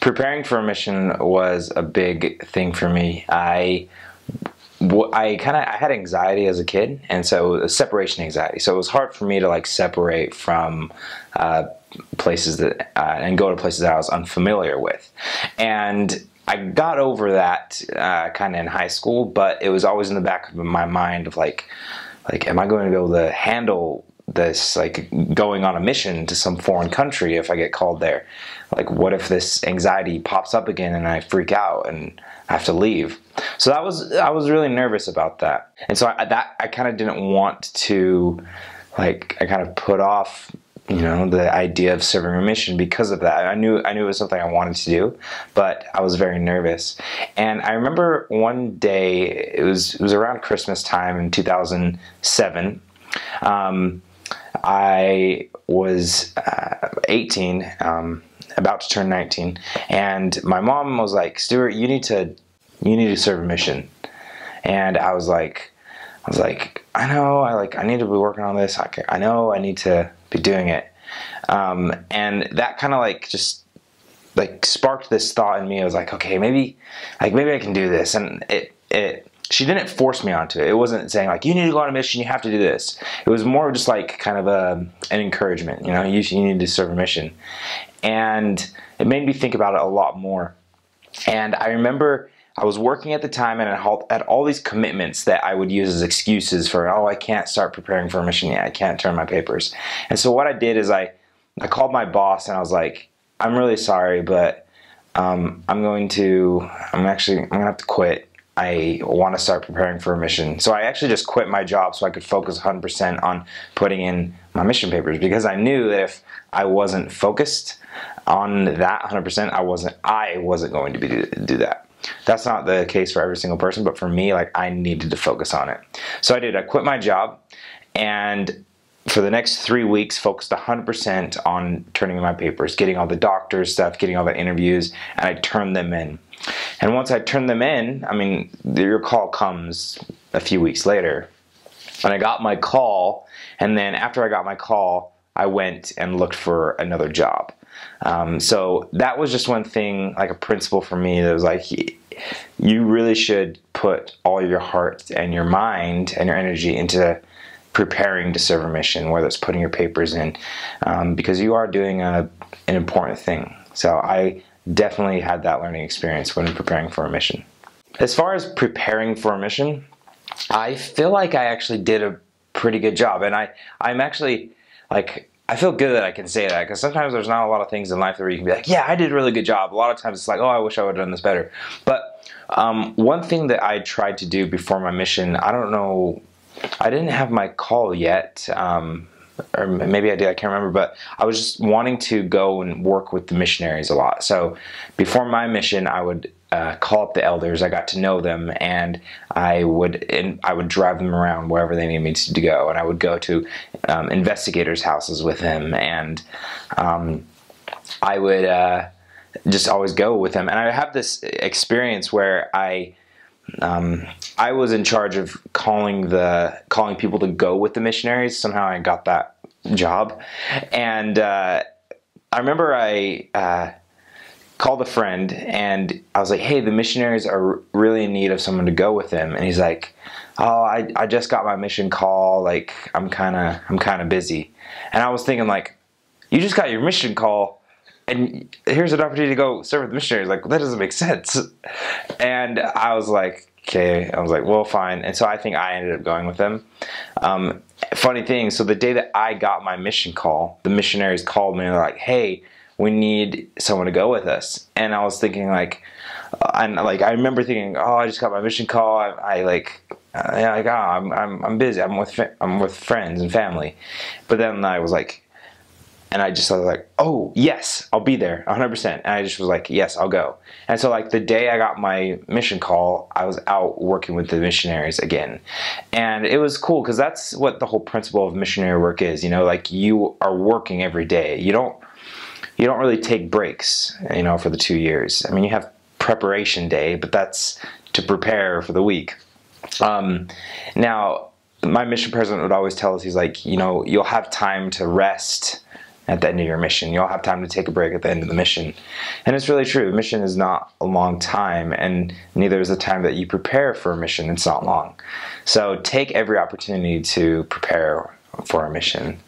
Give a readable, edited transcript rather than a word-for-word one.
Preparing for a mission was a big thing for me. I had anxiety as a kid, and so it was separation anxiety. So it was hard for me to like separate from places that and go to places that I was unfamiliar with. And I got over that kind of in high school, but it was always in the back of my mind of like, am I going to be able to handle this, like going on a mission to some foreign country if I get called there? Like, what if this anxiety pops up again and I freak out and I have to leave? So I was really nervous about that, and so I kind of didn't want to, like, I kind of put off, you know, the idea of serving a mission because of that. I knew it was something I wanted to do, but I was very nervous. And I remember one day, it was around Christmas time in 2007. I was 18, about to turn 19, and my mom was like, "Stuart, you need to serve a mission." And I was like, I know, I need to be working on this. I know I need to be doing it. And that kind of like just like sparked this thought in me. I was like, okay, maybe I can do this. And she didn't force me onto it. It wasn't saying like, you need to go on a mission, you have to do this. It was more just like kind of an encouragement, you know, you need to serve a mission. And it made me think about it a lot more. And I remember I was working at the time, and I had all these commitments that I would use as excuses for, oh, I can't start preparing for a mission yet, I can't turn my papers. And so what I did is I called my boss, and I was like, I'm really sorry, but I'm gonna have to quit. I want to start preparing for a mission. So I actually just quit my job so I could focus 100% on putting in my mission papers, because I knew that if I wasn't focused on that 100%, I wasn't going to do that. That's not the case for every single person, but for me, like, I needed to focus on it. So I did. I quit my job, and for the next 3 weeks focused 100% on turning in my papers, getting all the doctor's stuff, getting all the interviews, and I turned them in. And once I turned them in, I mean, your call comes a few weeks later, and I got my call, and then after I got my call, I went and looked for another job. So that was just one thing, like a principle for me, that was like, you really should put all your heart and your mind and your energy into preparing to serve a mission, whether it's putting your papers in, because you are doing an important thing. So I definitely had that learning experience when preparing for a mission. As far as preparing for a mission, I feel like I actually did a pretty good job, and I'm actually, like, I feel good that I can say that, because sometimes there's not a lot of things in life where you can be like, yeah, I did a really good job. A lot of times it's like, oh, I wish I would have done this better. But one thing that I tried to do before my mission, I don't know, I didn't have my call yet, or maybe I did, I can't remember, but I was just wanting to go and work with the missionaries a lot. So before my mission, I would call up the elders. I got to know them, and I would drive them around wherever they needed me to go, and I would go to investigators' houses with them, and I would just always go with them. And I have this experience where I was in charge of calling people to go with the missionaries. Somehow I got that job, and I remember I called a friend, and I was like, hey, the missionaries are really in need of someone to go with them. And he's like, oh, I just got my mission call, like, I'm kind of busy. And I was thinking, like, you just got your mission call, and here's an opportunity to go serve with the missionaries. Like, that doesn't make sense. And I was like, okay. I was like, well, fine. And so I think I ended up going with them. Funny thing, so the day that I got my mission call, the missionaries called me and they're like, hey, we need someone to go with us. And I was thinking, like, I remember thinking, oh, I just got my mission call. I'm busy. I'm with friends and family. But then I was like, oh, yes, I'll be there 100%. And I just was like, yes, I'll go. And so, like, the day I got my mission call, I was out working with the missionaries again. And it was cool, because that's what the whole principle of missionary work is. You know, like, you are working every day. You don't really take breaks, you know, for the 2 years. I mean, you have preparation day, but that's to prepare for the week. Now, my mission president would always tell us, he's like, you know, you'll have time to rest at the end of your mission. You'll have time to take a break at the end of the mission. And it's really true. A mission is not a long time, and neither is the time that you prepare for a mission. It's not long. So take every opportunity to prepare for a mission.